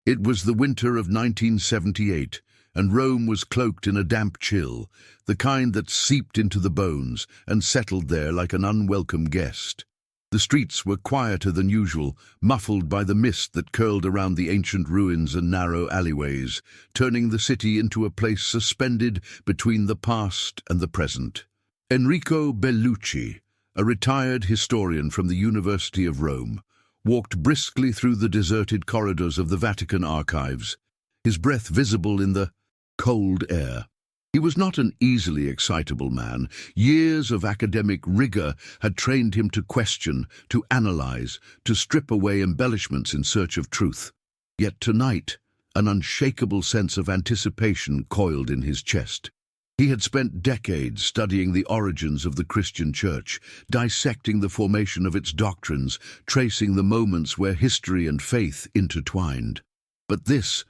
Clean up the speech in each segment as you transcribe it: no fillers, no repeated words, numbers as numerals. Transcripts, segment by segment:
It was the winter of 1978, and Rome was cloaked in a damp chill, the kind that seeped into the bones and settled there like an unwelcome guest. The streets were quieter than usual, muffled by the mist that curled around the ancient ruins and narrow alleyways, turning the city into a place suspended between the past and the present. Enrico Bellucci, a retired historian from the University of Rome, walked briskly through the deserted corridors of the Vatican archives, his breath visible in the cold air. He was not an easily excitable man. Years of academic rigor had trained him to question, to analyze, to strip away embellishments in search of truth. Yet tonight, an unshakable sense of anticipation coiled in his chest. He had spent decades studying the origins of the Christian Church, dissecting the formation of its doctrines, tracing the moments where history and faith intertwined. But this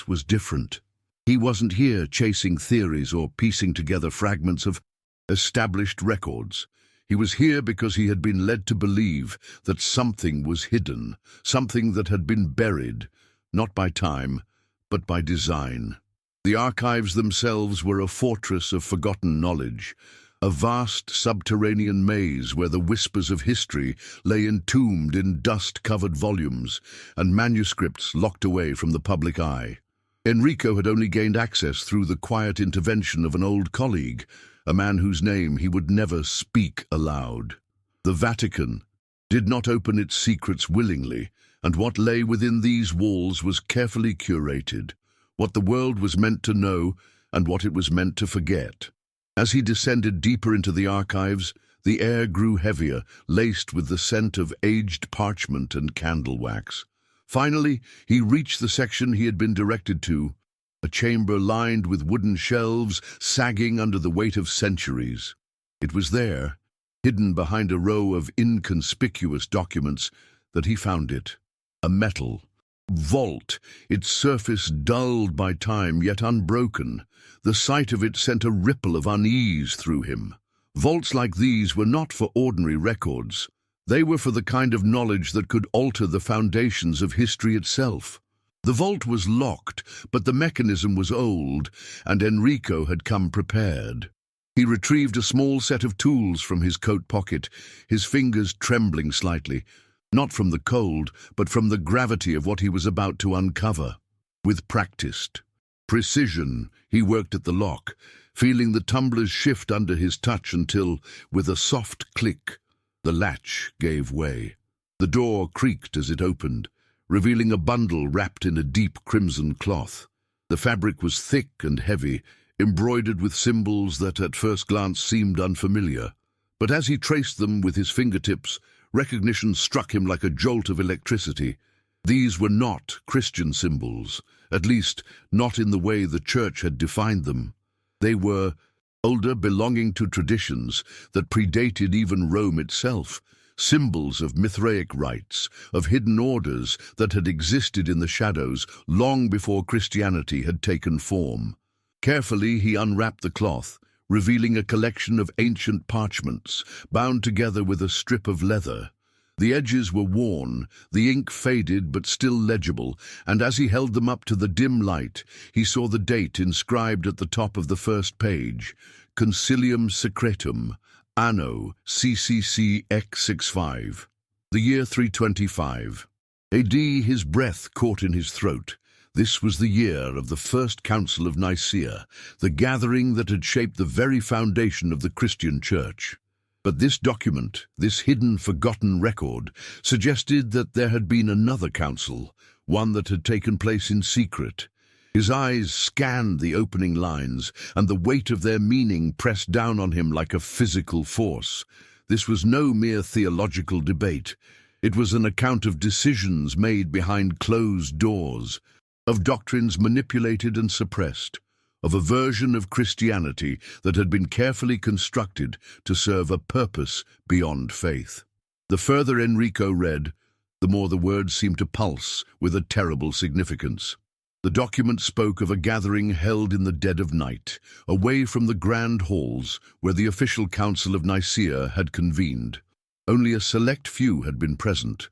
was different. He wasn't here chasing theories or piecing together fragments of established records. He was here because he had been led to believe that something was hidden, something that had been buried, not by time, but by design. The archives themselves were a fortress of forgotten knowledge, a vast subterranean maze where the whispers of history lay entombed in dust-covered volumes and manuscripts locked away from the public eye. Enrico had only gained access through the quiet intervention of an old colleague, a man whose name he would never speak aloud. The Vatican did not open its secrets willingly, and what lay within these walls was carefully curated, what the world was meant to know and what it was meant to forget. As he descended deeper into the archives, the air grew heavier, laced with the scent of aged parchment and candle wax. Finally, he reached the section he had been directed to, a chamber lined with wooden shelves sagging under the weight of centuries. It was there, hidden behind a row of inconspicuous documents, that he found it. A metal vault, its surface dulled by time yet unbroken. The sight of it sent a ripple of unease through him. Vaults like these were not for ordinary records. They were for the kind of knowledge that could alter the foundations of history itself. The vault was locked, but the mechanism was old, and Enrico had come prepared. He retrieved a small set of tools from his coat pocket, his fingers trembling slightly, not from the cold, but from the gravity of what he was about to uncover. With practiced precision, he worked at the lock, feeling the tumblers shift under his touch until, with a soft click, the latch gave way. The door creaked as it opened, revealing a bundle wrapped in a deep crimson cloth. The fabric was thick and heavy, embroidered with symbols that at first glance seemed unfamiliar. But as he traced them with his fingertips, recognition struck him like a jolt of electricity. These were not Christian symbols, at least not in the way the Church had defined them. They were older, belonging to traditions that predated even Rome itself, symbols of Mithraic rites, of hidden orders that had existed in the shadows long before Christianity had taken form. Carefully he unwrapped the cloth, revealing a collection of ancient parchments, bound together with a strip of leather. The edges were worn, the ink faded but still legible, and as he held them up to the dim light, he saw the date inscribed at the top of the first page, Concilium Secretum, Anno CCC X65. The year 325. A.D. His breath caught in his throat. This was the year of the First Council of Nicaea, the gathering that had shaped the very foundation of the Christian Church. But this document, this hidden, forgotten record, suggested that there had been another council, one that had taken place in secret. His eyes scanned the opening lines, and the weight of their meaning pressed down on him like a physical force. This was no mere theological debate. It was an account of decisions made behind closed doors, of doctrines manipulated and suppressed, of a version of Christianity that had been carefully constructed to serve a purpose beyond faith. The further Enrico read, the more the words seemed to pulse with a terrible significance. The document spoke of a gathering held in the dead of night, away from the grand halls where the official Council of Nicaea had convened. Only a select few had been present.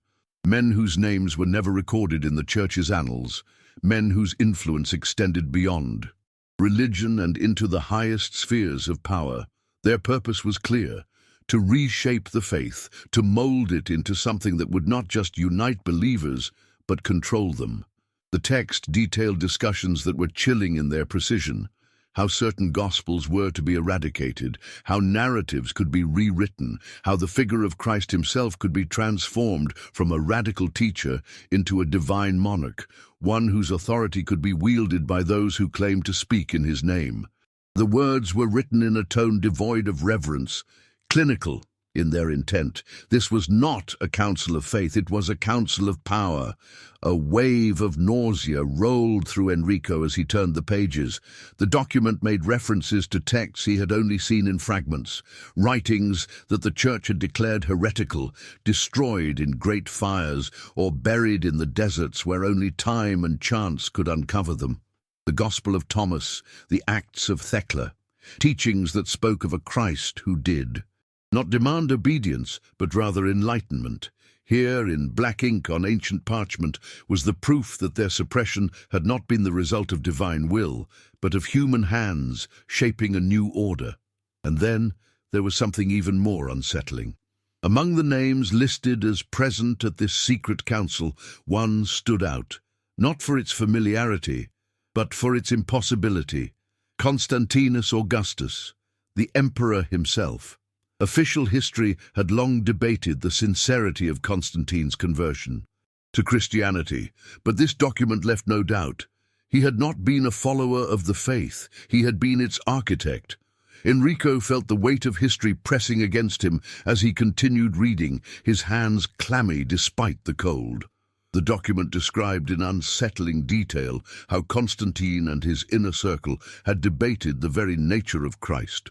Men whose names were never recorded in the church's annals, men whose influence extended beyond religion and into the highest spheres of power. Their purpose was clear: to reshape the faith, to mold it into something that would not just unite believers, but control them. The text detailed discussions that were chilling in their precision: how certain gospels were to be eradicated, how narratives could be rewritten, how the figure of Christ himself could be transformed from a radical teacher into a divine monarch, one whose authority could be wielded by those who claimed to speak in his name. The words were written in a tone devoid of reverence, clinical in their intent. This was not a council of faith, it was a council of power. A wave of nausea rolled through Enrico as he turned the pages. The document made references to texts he had only seen in fragments, writings that the church had declared heretical, destroyed in great fires, or buried in the deserts where only time and chance could uncover them. The Gospel of Thomas, the Acts of Thecla, teachings that spoke of a Christ who did not demand obedience, but rather enlightenment. Here, in black ink on ancient parchment, was the proof that their suppression had not been the result of divine will, but of human hands shaping a new order. And then there was something even more unsettling. Among the names listed as present at this secret council, one stood out, not for its familiarity, but for its impossibility: Constantinus Augustus, the emperor himself. Official history had long debated the sincerity of Constantine's conversion to Christianity, but this document left no doubt. He had not been a follower of the faith, he had been its architect. Enrico felt the weight of history pressing against him as he continued reading, his hands clammy despite the cold. The document described in unsettling detail how Constantine and his inner circle had debated the very nature of Christ.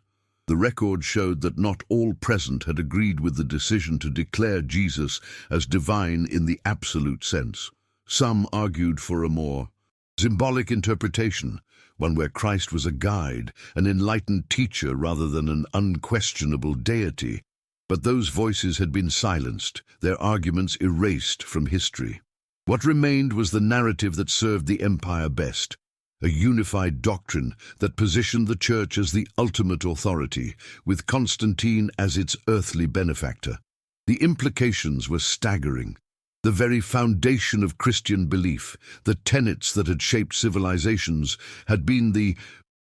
The record showed that not all present had agreed with the decision to declare Jesus as divine in the absolute sense. Some argued for a more symbolic interpretation, one where Christ was a guide, an enlightened teacher rather than an unquestionable deity. But those voices had been silenced, their arguments erased from history. What remained was the narrative that served the empire best: a unified doctrine that positioned the church as the ultimate authority, with Constantine as its earthly benefactor. The implications were staggering. The very foundation of Christian belief, the tenets that had shaped civilizations, had been the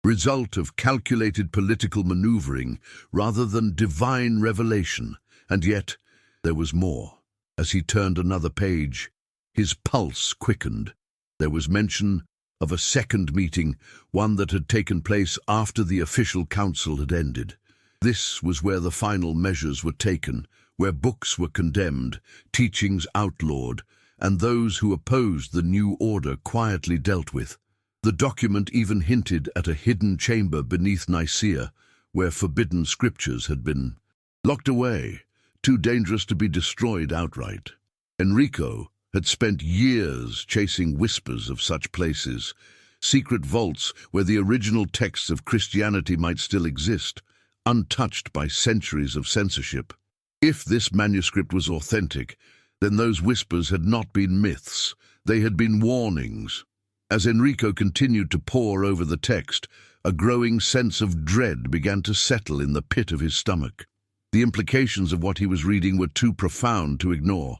result of calculated political maneuvering rather than divine revelation. And yet, there was more. As he turned another page, his pulse quickened. There was mention of a second meeting, one that had taken place after the official council had ended. This was where the final measures were taken, where books were condemned, teachings outlawed, and those who opposed the new order quietly dealt with. The document even hinted at a hidden chamber beneath Nicaea, where forbidden scriptures had been locked away, too dangerous to be destroyed outright. Enrico had spent years chasing whispers of such places, secret vaults where the original texts of Christianity might still exist, untouched by centuries of censorship. If this manuscript was authentic, then those whispers had not been myths, they had been warnings. As Enrico continued to pore over the text, a growing sense of dread began to settle in the pit of his stomach. The implications of what he was reading were too profound to ignore.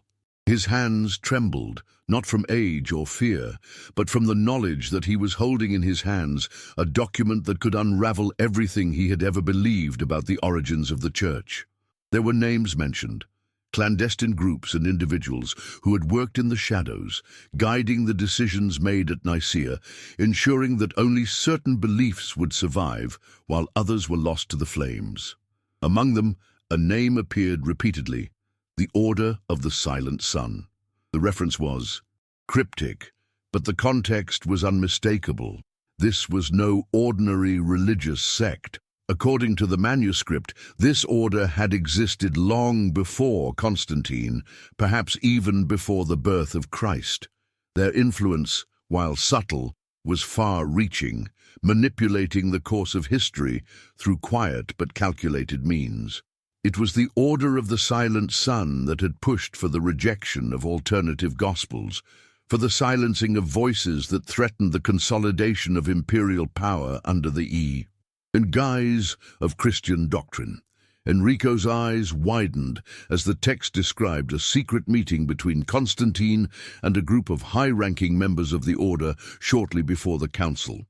His hands trembled, not from age or fear, but from the knowledge that he was holding in his hands a document that could unravel everything he had ever believed about the origins of the church. There were names mentioned, clandestine groups and individuals who had worked in the shadows, guiding the decisions made at Nicaea, ensuring that only certain beliefs would survive while others were lost to the flames. Among them, a name appeared repeatedly: the Order of the Silent Sun. The reference was cryptic, but the context was unmistakable. This was no ordinary religious sect. According to the manuscript, this order had existed long before Constantine, perhaps even before the birth of Christ. Their influence, while subtle, was far-reaching, manipulating the course of history through quiet but calculated means. It was the Order of the Silent Sun that had pushed for the rejection of alternative gospels, for the silencing of voices that threatened the consolidation of imperial power under the in guise of Christian doctrine. Enrico's eyes widened as the text described a secret meeting between Constantine and a group of high-ranking members of the order shortly before the council.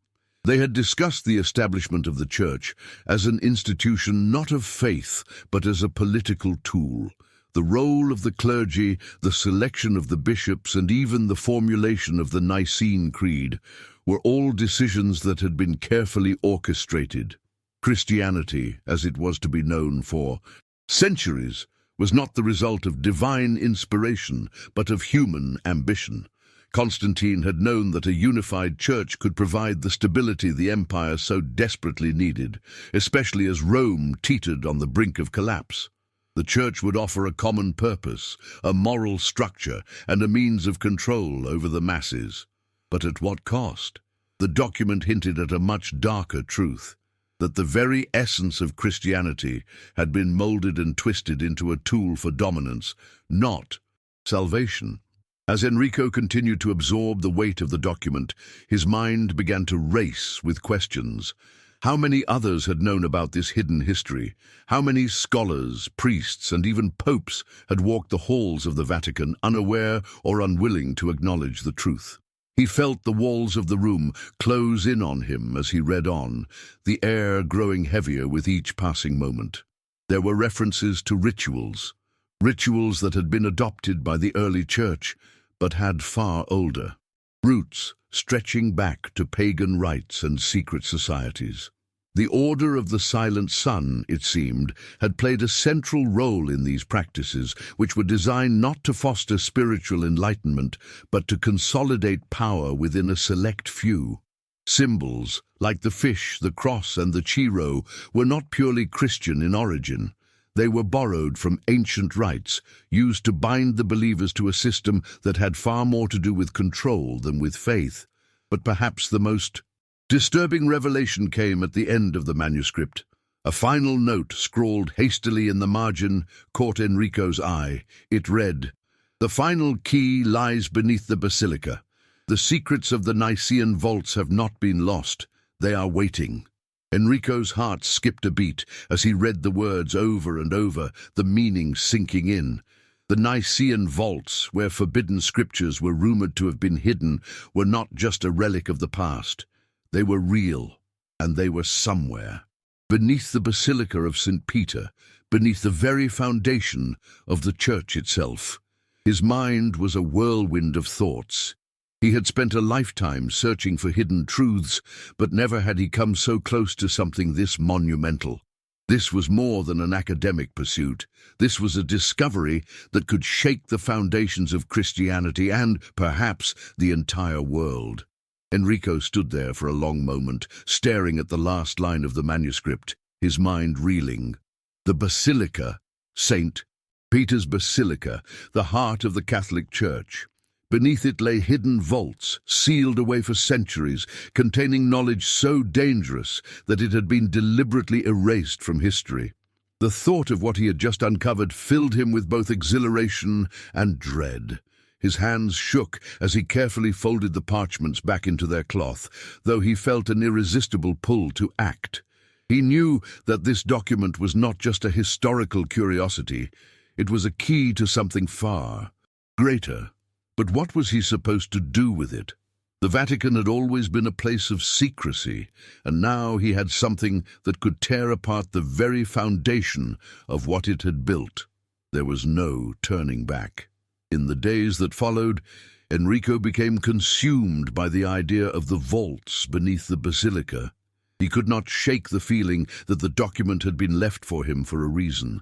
They had discussed the establishment of the church as an institution not of faith, but as a political tool. The role of the clergy, the selection of the bishops, and even the formulation of the Nicene Creed were all decisions that had been carefully orchestrated. Christianity, as it was to be known for centuries, was not the result of divine inspiration, but of human ambition. Constantine had known that a unified church could provide the stability the empire so desperately needed, especially as Rome teetered on the brink of collapse. The church would offer a common purpose, a moral structure, and a means of control over the masses. But at what cost? The document hinted at a much darker truth, that the very essence of Christianity had been molded and twisted into a tool for dominance, not salvation. As Enrico continued to absorb the weight of the document, his mind began to race with questions. How many others had known about this hidden history? How many scholars, priests, and even popes had walked the halls of the Vatican unaware or unwilling to acknowledge the truth? He felt the walls of the room close in on him as he read on, the air growing heavier with each passing moment. There were references to rituals that had been adopted by the early church, but had far older roots, stretching back to pagan rites and secret societies. The Order of the Silent Sun, it seemed, had played a central role in these practices, which were designed not to foster spiritual enlightenment, but to consolidate power within a select few. Symbols, like the fish, the cross, and the Chi-Rho, were not purely Christian in origin. They were borrowed from ancient rites, used to bind the believers to a system that had far more to do with control than with faith. But perhaps the most disturbing revelation came at the end of the manuscript. A final note, scrawled hastily in the margin, caught Enrico's eye. It read, "The final key lies beneath the basilica. The secrets of the Nicene vaults have not been lost. They are waiting." Enrico's heart skipped a beat as he read the words over and over, the meaning sinking in. The Nicene vaults, where forbidden scriptures were rumored to have been hidden, were not just a relic of the past. They were real, and they were somewhere. Beneath the Basilica of St. Peter, beneath the very foundation of the church itself. His mind was a whirlwind of thoughts. He had spent a lifetime searching for hidden truths, but never had he come so close to something this monumental. This was more than an academic pursuit. This was a discovery that could shake the foundations of Christianity and, perhaps, the entire world. Enrico stood there for a long moment, staring at the last line of the manuscript, his mind reeling. The Basilica, St. Peter's Basilica, the heart of the Catholic Church. Beneath it lay hidden vaults, sealed away for centuries, containing knowledge so dangerous that it had been deliberately erased from history. The thought of what he had just uncovered filled him with both exhilaration and dread. His hands shook as he carefully folded the parchments back into their cloth, though he felt an irresistible pull to act. He knew that this document was not just a historical curiosity, it was a key to something far greater. But what was he supposed to do with it? The Vatican had always been a place of secrecy, and now he had something that could tear apart the very foundation of what it had built. There was no turning back. In the days that followed, Enrico became consumed by the idea of the vaults beneath the basilica. He could not shake the feeling that the document had been left for him for a reason.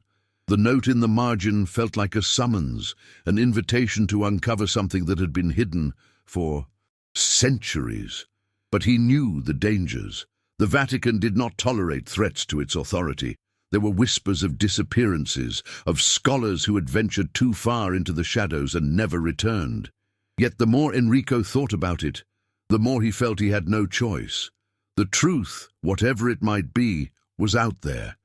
The note in the margin felt like a summons, an invitation to uncover something that had been hidden for centuries. But he knew the dangers. The Vatican did not tolerate threats to its authority. There were whispers of disappearances, of scholars who had ventured too far into the shadows and never returned. Yet the more Enrico thought about it, the more he felt he had no choice. The truth, whatever it might be, was out there,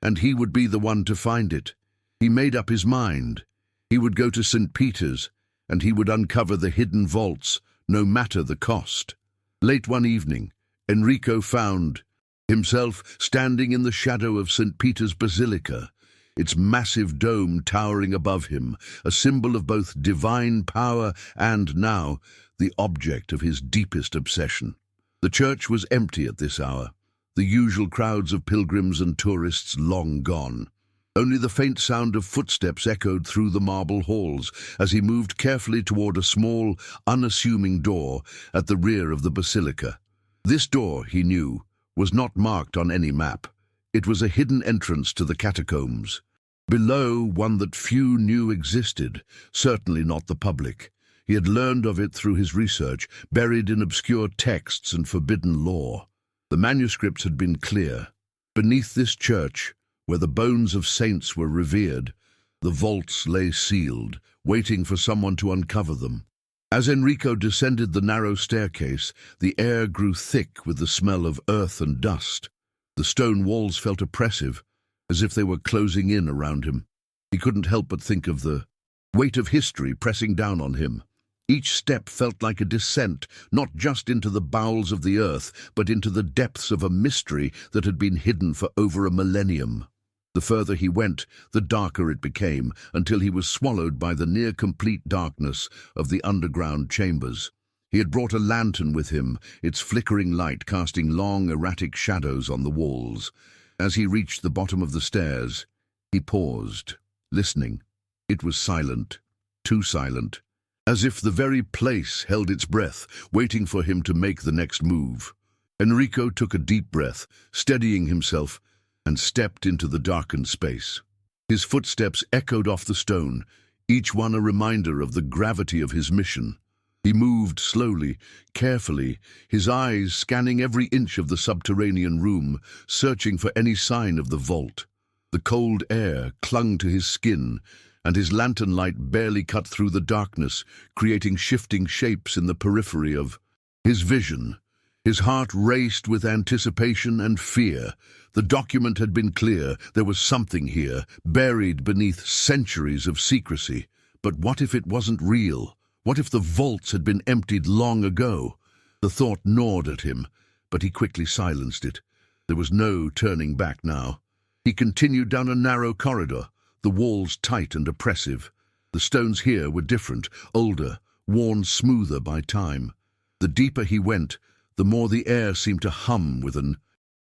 and he would be the one to find it. He made up his mind. He would go to St. Peter's, and he would uncover the hidden vaults, no matter the cost. Late one evening, Enrico found himself standing in the shadow of St. Peter's Basilica, its massive dome towering above him, a symbol of both divine power and, now, the object of his deepest obsession. The church was empty at this hour, the usual crowds of pilgrims and tourists long gone. Only the faint sound of footsteps echoed through the marble halls as he moved carefully toward a small, unassuming door at the rear of the basilica. This door, he knew, was not marked on any map. It was a hidden entrance to the catacombs. Below, one that few knew existed, certainly not the public. He had learned of it through his research, buried in obscure texts and forbidden lore. The manuscripts had been clear. Beneath this church, where the bones of saints were revered, the vaults lay sealed, waiting for someone to uncover them. As Enrico descended the narrow staircase, the air grew thick with the smell of earth and dust. The stone walls felt oppressive, as if they were closing in around him. He couldn't help but think of the weight of history pressing down on him. Each step felt like a descent, not just into the bowels of the earth, but into the depths of a mystery that had been hidden for over a millennium. The further he went, the darker it became, until he was swallowed by the near-complete darkness of the underground chambers. He had brought a lantern with him, its flickering light casting long, erratic shadows on the walls. As he reached the bottom of the stairs, he paused, listening. It was silent, too silent, as if the very place held its breath, waiting for him to make the next move. Enrico took a deep breath, steadying himself, and stepped into the darkened space. His footsteps echoed off the stone, each one a reminder of the gravity of his mission. He moved slowly, carefully, his eyes scanning every inch of the subterranean room, searching for any sign of the vault. The cold air clung to his skin, and his lantern light barely cut through the darkness, creating shifting shapes in the periphery of his vision. His heart raced with anticipation and fear. The document had been clear. There was something here, buried beneath centuries of secrecy. But what if it wasn't real? What if the vaults had been emptied long ago? The thought gnawed at him, but he quickly silenced it. There was no turning back now. He continued down a narrow corridor, the walls tight and oppressive. The stones here were different, older, worn smoother by time. The deeper he went, the more the air seemed to hum with an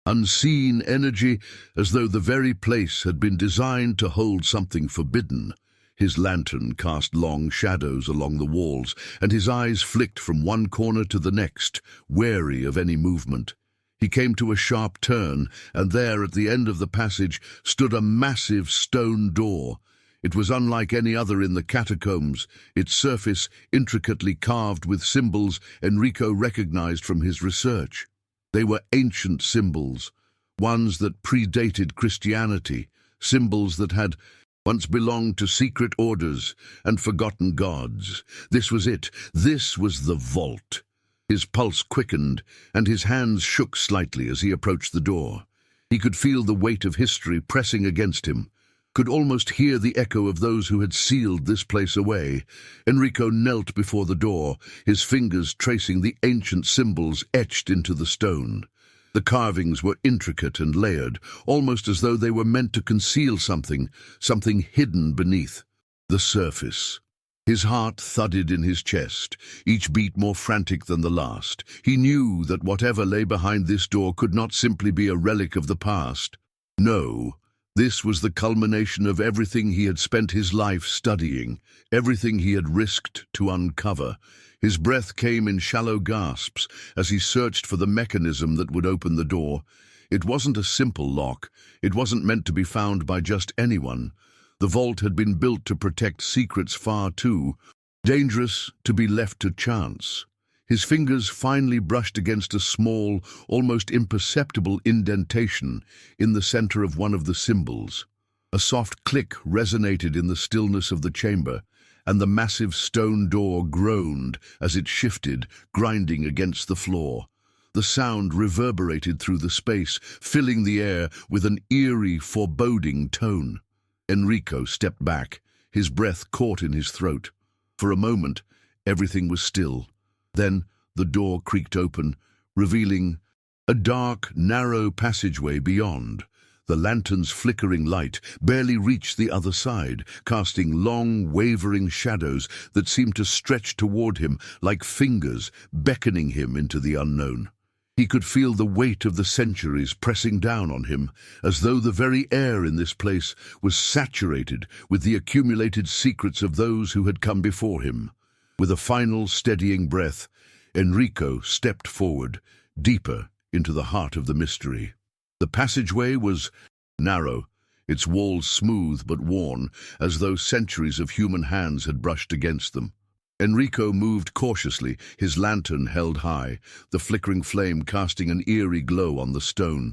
unseen energy, as though the very place had been designed to hold something forbidden. His lantern cast long shadows along the walls, and his eyes flicked from one corner to the next, wary of any movement. He came to a sharp turn, and there, at the end of the passage, stood a massive stone door. It was unlike any other in the catacombs, its surface intricately carved with symbols Enrico recognized from his research. They were ancient symbols, ones that predated Christianity, symbols that had once belonged to secret orders and forgotten gods. This was it. This was the vault. His pulse quickened, and his hands shook slightly as he approached the door. He could feel the weight of history pressing against him, could almost hear the echo of those who had sealed this place away. Enrico knelt before the door, his fingers tracing the ancient symbols etched into the stone. The carvings were intricate and layered, almost as though they were meant to conceal something hidden beneath the surface. His heart thudded in his chest, each beat more frantic than the last. He knew that whatever lay behind this door could not simply be a relic of the past. No, this was the culmination of everything he had spent his life studying, everything he had risked to uncover. His breath came in shallow gasps as he searched for the mechanism that would open the door. It wasn't a simple lock. It wasn't meant to be found by just anyone. The vault had been built to protect secrets far too dangerous to be left to chance. His fingers finally brushed against a small, almost imperceptible indentation in the center of one of the symbols. A soft click resonated in the stillness of the chamber, and the massive stone door groaned as it shifted, grinding against the floor. The sound reverberated through the space, filling the air with an eerie, foreboding tone. Enrico stepped back, his breath caught in his throat. For a moment, everything was still. Then the door creaked open, revealing a dark, narrow passageway beyond. The lantern's flickering light barely reached the other side, casting long, wavering shadows that seemed to stretch toward him like fingers beckoning him into the unknown. He could feel the weight of the centuries pressing down on him, as though the very air in this place was saturated with the accumulated secrets of those who had come before him. With a final steadying breath, Enrico stepped forward, deeper into the heart of the mystery. The passageway was narrow, its walls smooth but worn, as though centuries of human hands had brushed against them. Enrico moved cautiously, his lantern held high, the flickering flame casting an eerie glow on the stone.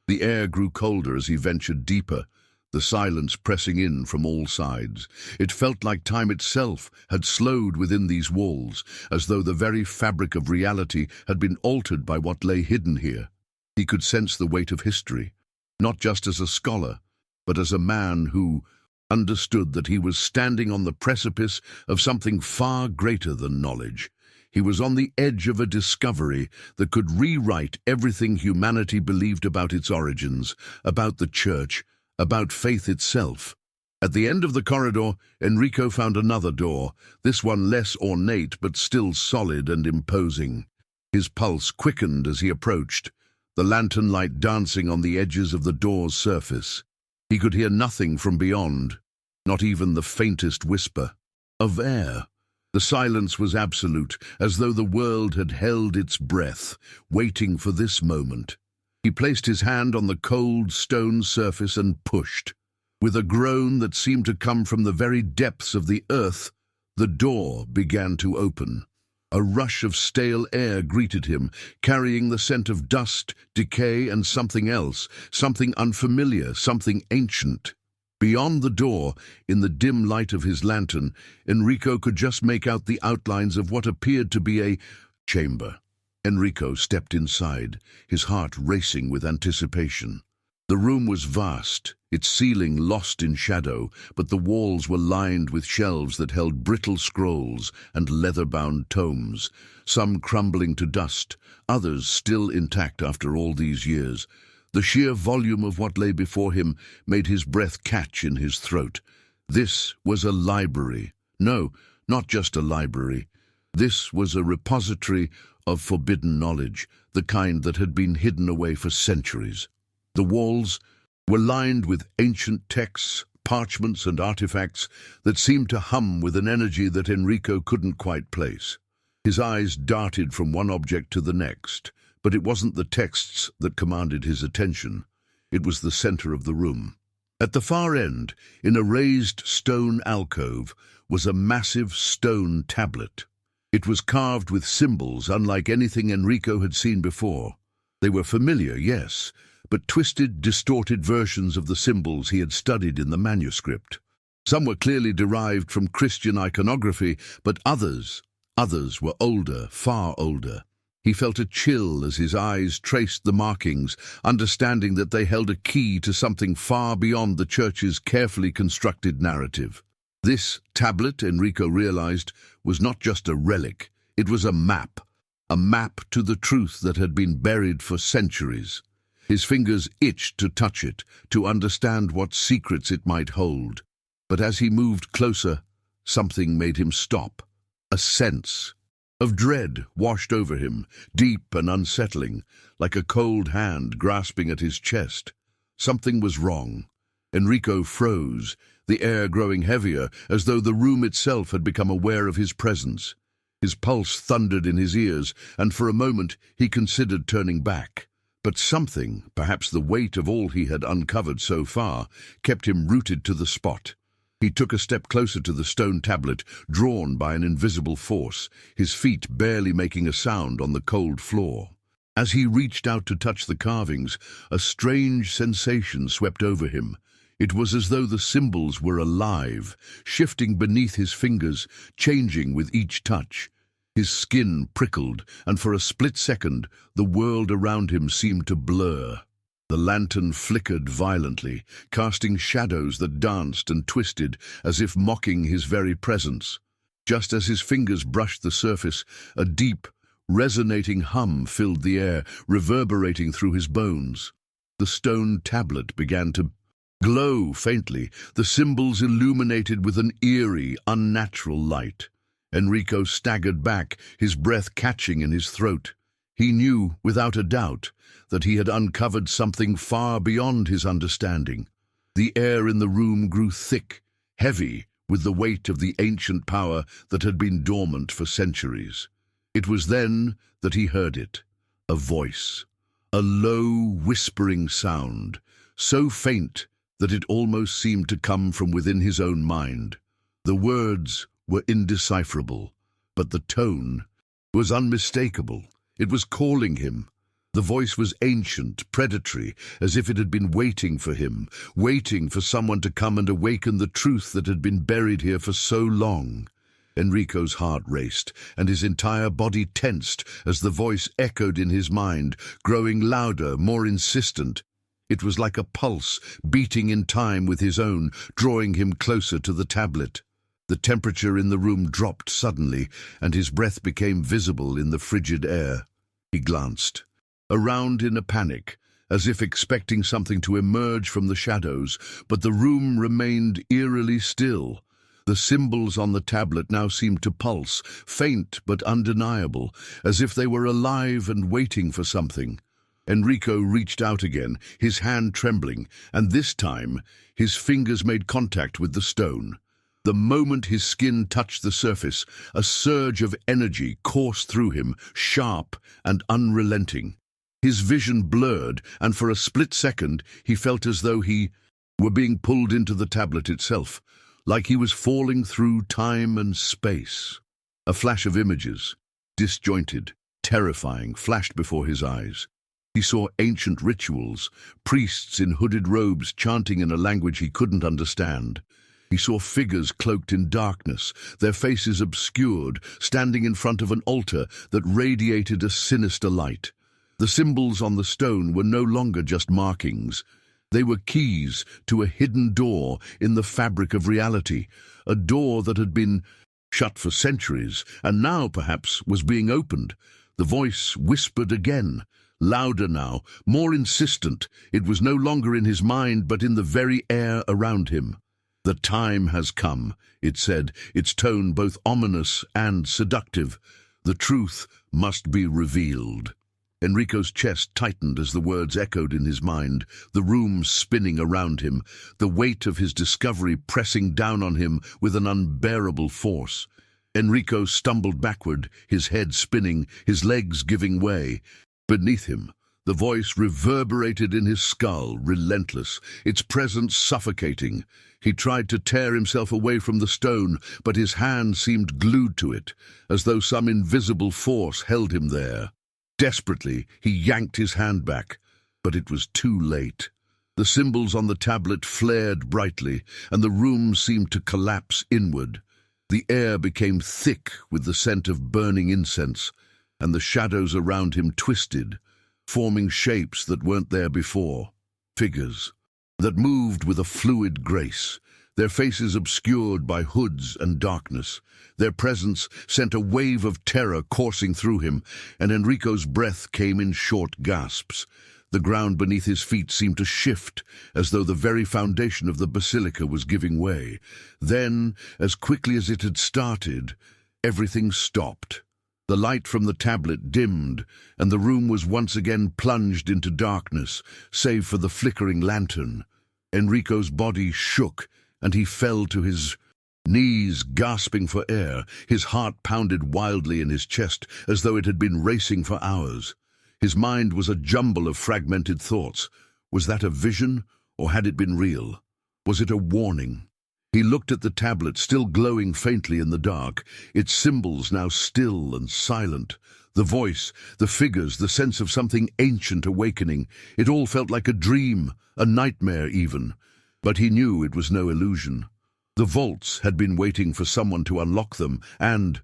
The air grew colder as he ventured deeper, the silence pressing in from all sides. It felt like time itself had slowed within these walls, as though the very fabric of reality had been altered by what lay hidden here. He could sense the weight of history, not just as a scholar, but as a man who understood that he was standing on the precipice of something far greater than knowledge. He was on the edge of a discovery that could rewrite everything humanity believed about its origins, about the church, about faith itself. At the end of the corridor, Enrico found another door, this one less ornate but still solid and imposing. His pulse quickened as he approached, the lantern light dancing on the edges of the door's surface. He could hear nothing from beyond, not even the faintest whisper of air. The silence was absolute, as though the world had held its breath, waiting for this moment. He placed his hand on the cold stone surface and pushed. With a groan that seemed to come from the very depths of the earth, the door began to open. A rush of stale air greeted him, carrying the scent of dust, decay, and something else, something unfamiliar, something ancient. Beyond the door, in the dim light of his lantern, Enrico could just make out the outlines of what appeared to be a chamber. Enrico stepped inside, his heart racing with anticipation. The room was vast, its ceiling lost in shadow, but the walls were lined with shelves that held brittle scrolls and leather-bound tomes, some crumbling to dust, others still intact after all these years. The sheer volume of what lay before him made his breath catch in his throat. This was a library. No, not just a library. This was a repository of forbidden knowledge, the kind that had been hidden away for centuries. The walls were lined with ancient texts, parchments, and artifacts that seemed to hum with an energy that Enrico couldn't quite place. His eyes darted from one object to the next, but it wasn't the texts that commanded his attention. It was the center of the room. At the far end, in a raised stone alcove, was a massive stone tablet. It was carved with symbols unlike anything Enrico had seen before. They were familiar, yes, but twisted, distorted versions of the symbols he had studied in the manuscript. Some were clearly derived from Christian iconography, but others were older, far older. He felt a chill as his eyes traced the markings, understanding that they held a key to something far beyond the church's carefully constructed narrative. This tablet, Enrico realized, was not just a relic, it was a map to the truth that had been buried for centuries. His fingers itched to touch it, to understand what secrets it might hold. But as he moved closer, something made him stop. A sense of dread washed over him, deep and unsettling, like a cold hand grasping at his chest. Something was wrong. Enrico froze, the air growing heavier, as though the room itself had become aware of his presence. His pulse thundered in his ears, and for a moment he considered turning back. But something, perhaps the weight of all he had uncovered so far, kept him rooted to the spot. He took a step closer to the stone tablet, drawn by an invisible force, his feet barely making a sound on the cold floor. As he reached out to touch the carvings, a strange sensation swept over him. It was as though the symbols were alive, shifting beneath his fingers, changing with each touch. His skin prickled, and for a split second, the world around him seemed to blur. The lantern flickered violently, casting shadows that danced and twisted as if mocking his very presence. Just as his fingers brushed the surface, a deep, resonating hum filled the air, reverberating through his bones. The stone tablet began to glow faintly, the symbols illuminated with an eerie, unnatural light. Enrico staggered back, his breath catching in his throat. He knew, without a doubt, that he had uncovered something far beyond his understanding. The air in the room grew thick, heavy, with the weight of the ancient power that had been dormant for centuries. It was then that he heard it, a voice, a low, whispering sound, so faint that it almost seemed to come from within his own mind. The words were indecipherable, but the tone was unmistakable. It was calling him. The voice was ancient, predatory, as if it had been waiting for him, waiting for someone to come and awaken the truth that had been buried here for so long. Enrico's heart raced, and his entire body tensed as the voice echoed in his mind, growing louder, more insistent. It was like a pulse, beating in time with his own, drawing him closer to the tablet. The temperature in the room dropped suddenly, and his breath became visible in the frigid air. He glanced around in a panic, as if expecting something to emerge from the shadows, but the room remained eerily still. The symbols on the tablet now seemed to pulse, faint but undeniable, as if they were alive and waiting for something. Enrico reached out again, his hand trembling, and this time his fingers made contact with the stone. The moment his skin touched the surface, a surge of energy coursed through him, sharp and unrelenting. His vision blurred, and for a split second he felt as though he were being pulled into the tablet itself, like he was falling through time and space. A flash of images, disjointed, terrifying, flashed before his eyes. He saw ancient rituals, priests in hooded robes chanting in a language he couldn't understand. He saw figures cloaked in darkness, their faces obscured, standing in front of an altar that radiated a sinister light. The symbols on the stone were no longer just markings. They were keys to a hidden door in the fabric of reality, a door that had been shut for centuries and now perhaps was being opened. The voice whispered again, louder now, more insistent. It was no longer in his mind but in the very air around him. "The time has come," it said, its tone both ominous and seductive. "The truth must be revealed." Enrico's chest tightened as the words echoed in his mind, the room spinning around him, the weight of his discovery pressing down on him with an unbearable force. Enrico stumbled backward, his head spinning, his legs giving way. Beneath him, the voice reverberated in his skull, relentless, its presence suffocating. He tried to tear himself away from the stone, but his hand seemed glued to it, as though some invisible force held him there. Desperately, he yanked his hand back, but it was too late. The symbols on the tablet flared brightly, and the room seemed to collapse inward. The air became thick with the scent of burning incense, and the shadows around him twisted, forming shapes that weren't there before. Figures that moved with a fluid grace, their faces obscured by hoods and darkness. Their presence sent a wave of terror coursing through him, and Enrico's breath came in short gasps. The ground beneath his feet seemed to shift, as though the very foundation of the basilica was giving way. Then, as quickly as it had started, everything stopped. The light from the tablet dimmed, and the room was once again plunged into darkness, save for the flickering lantern. Enrico's body shook, and he fell to his knees, gasping for air. His heart pounded wildly in his chest, as though it had been racing for hours. His mind was a jumble of fragmented thoughts. Was that a vision, or had it been real? Was it a warning? He looked at the tablet, still glowing faintly in the dark, its symbols now still and silent. The voice, the figures, the sense of something ancient awakening. It all felt like a dream, a nightmare even. But he knew it was no illusion. The vaults had been waiting for someone to unlock them, and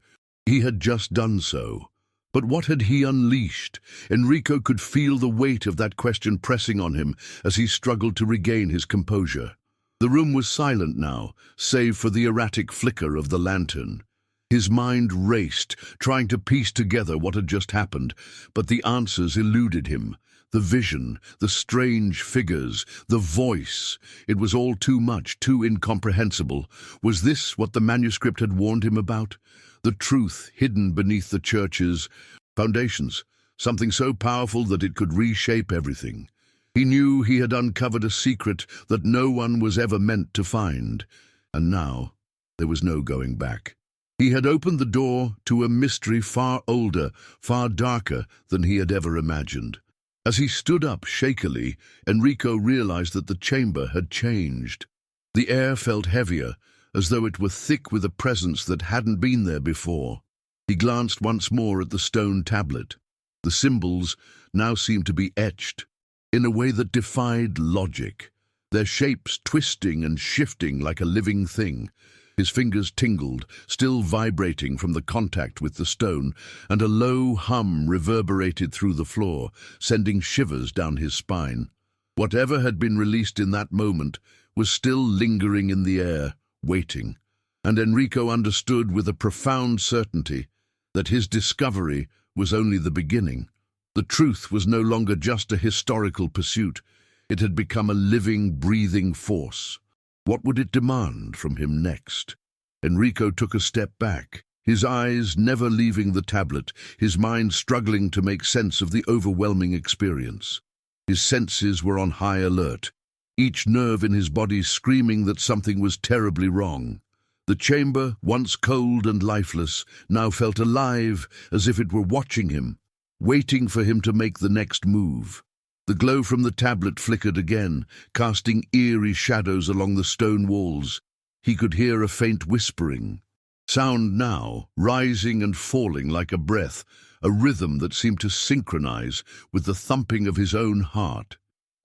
He had just done so. But what had he unleashed? Enrico could feel the weight of that question pressing on him as he struggled to regain his composure. The room was silent now, save for the erratic flicker of the lantern. His mind raced, trying to piece together what had just happened, but the answers eluded him. The vision, the strange figures, the voice. It was all too much, too incomprehensible. Was this what the manuscript had warned him about? The truth hidden beneath the church's foundations, something so powerful that it could reshape everything. He knew he had uncovered a secret that no one was ever meant to find, and now there was no going back. He had opened the door to a mystery far older, far darker than he had ever imagined. As he stood up shakily, Enrico realized that the chamber had changed. The air felt heavier, as though it were thick with a presence that hadn't been there before. He glanced once more at the stone tablet. The symbols now seemed to be etched, in a way that defied logic, their shapes twisting and shifting like a living thing. His fingers tingled, still vibrating from the contact with the stone, and a low hum reverberated through the floor, sending shivers down his spine. Whatever had been released in that moment was still lingering in the air, waiting, and Enrico understood with a profound certainty that his discovery was only the beginning. The truth was no longer just a historical pursuit. It had become a living, breathing force. What would it demand from him next? Enrico took a step back, his eyes never leaving the tablet, his mind struggling to make sense of the overwhelming experience. His senses were on high alert, each nerve in his body screaming that something was terribly wrong. The chamber, once cold and lifeless, now felt alive, as if it were watching him, waiting for him to make the next move. The glow from the tablet flickered again, casting eerie shadows along the stone walls. He could hear a faint whispering. Sound now, rising and falling like a breath, a rhythm that seemed to synchronize with the thumping of his own heart.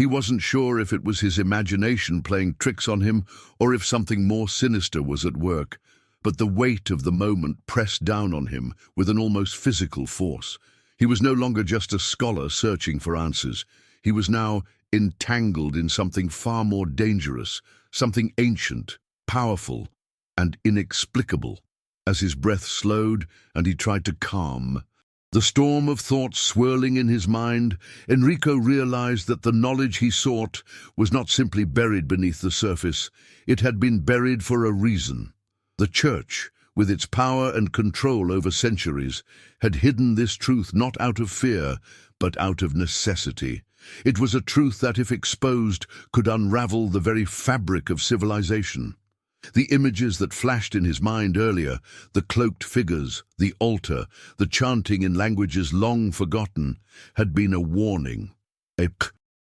He wasn't sure if it was his imagination playing tricks on him or if something more sinister was at work, but the weight of the moment pressed down on him with an almost physical force. He was no longer just a scholar searching for answers. He was now entangled in something far more dangerous, something ancient, powerful, and inexplicable. As his breath slowed and he tried to calm the storm of thoughts swirling in his mind, Enrico realized that the knowledge he sought was not simply buried beneath the surface. It had been buried for a reason. The Church, with its power and control over centuries, had hidden this truth not out of fear, but out of necessity. It was a truth that, if exposed, could unravel the very fabric of civilization. The images that flashed in his mind earlier, the cloaked figures, the altar, the chanting in languages long forgotten, had been a warning. A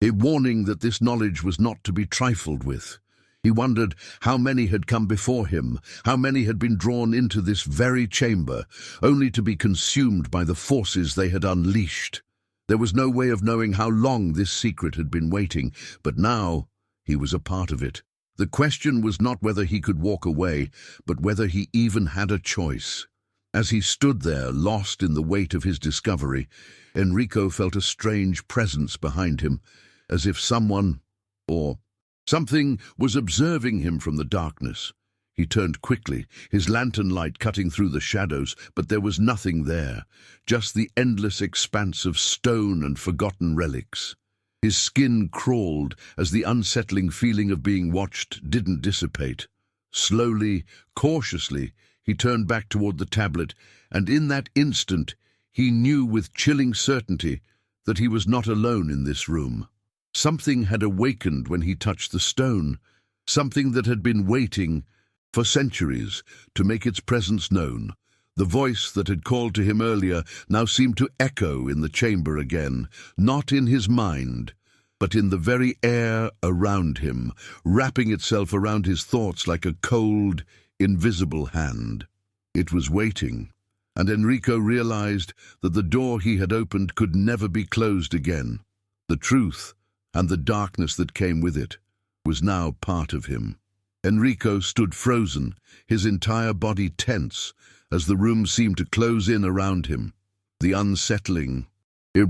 warning that this knowledge was not to be trifled with. He wondered how many had come before him, how many had been drawn into this very chamber, only to be consumed by the forces they had unleashed. There was no way of knowing how long this secret had been waiting, but now he was a part of it. The question was not whether he could walk away, but whether he even had a choice. As he stood there, lost in the weight of his discovery, Enrico felt a strange presence behind him, as if someone, or something, was observing him from the darkness. He turned quickly, his lantern light cutting through the shadows, but there was nothing there, just the endless expanse of stone and forgotten relics. His skin crawled as the unsettling feeling of being watched didn't dissipate. Slowly, cautiously, he turned back toward the tablet, and in that instant he knew with chilling certainty that he was not alone in this room. Something had awakened when he touched the stone, something that had been waiting for centuries to make its presence known. The voice that had called to him earlier now seemed to echo in the chamber again, not in his mind, but in the very air around him, wrapping itself around his thoughts like a cold, invisible hand. It was waiting, and Enrico realized that the door he had opened could never be closed again. The truth, and the darkness that came with it, was now part of him. Enrico stood frozen, his entire body tense, as the room seemed to close in around him. The unsettling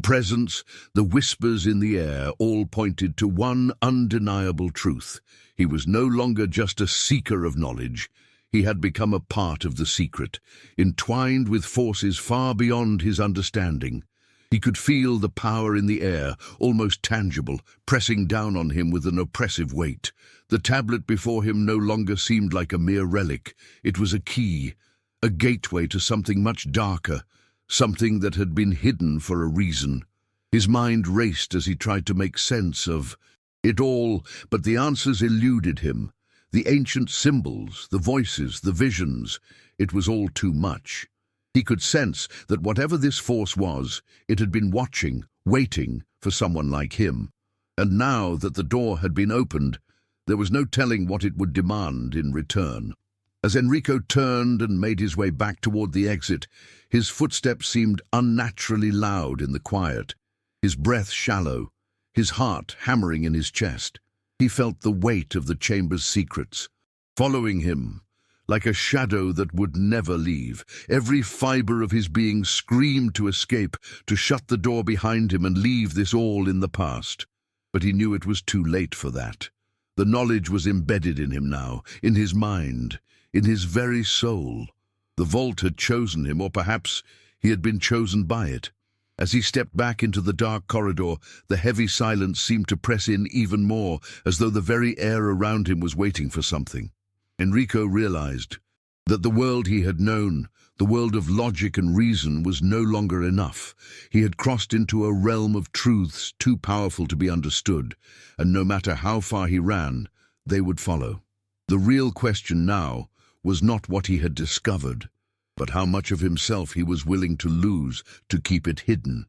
presence, the whispers in the air, all pointed to one undeniable truth. He was no longer just a seeker of knowledge. He had become a part of the secret, entwined with forces far beyond his understanding. He could feel the power in the air, almost tangible, pressing down on him with an oppressive weight. The tablet before him no longer seemed like a mere relic. It was a key, a gateway to something much darker, something that had been hidden for a reason. His mind raced as he tried to make sense of it all, but the answers eluded him. The ancient symbols, the voices, the visions, it was all too much. He could sense that whatever this force was, it had been watching, waiting for someone like him. And now that the door had been opened, there was no telling what it would demand in return. As Enrico turned and made his way back toward the exit, his footsteps seemed unnaturally loud in the quiet, his breath shallow, his heart hammering in his chest. He felt the weight of the chamber's secrets, following him, like a shadow that would never leave. Every fiber of his being screamed to escape, to shut the door behind him and leave this all in the past. But he knew it was too late for that. The knowledge was embedded in him now, in his mind, in his very soul. The vault had chosen him, or perhaps he had been chosen by it. As he stepped back into the dark corridor, the heavy silence seemed to press in even more, as though the very air around him was waiting for something. Enrico realized that the world he had known, the world of logic and reason, was no longer enough. He had crossed into a realm of truths too powerful to be understood, and no matter how far he ran, they would follow. The real question now was not what he had discovered, but how much of himself he was willing to lose to keep it hidden.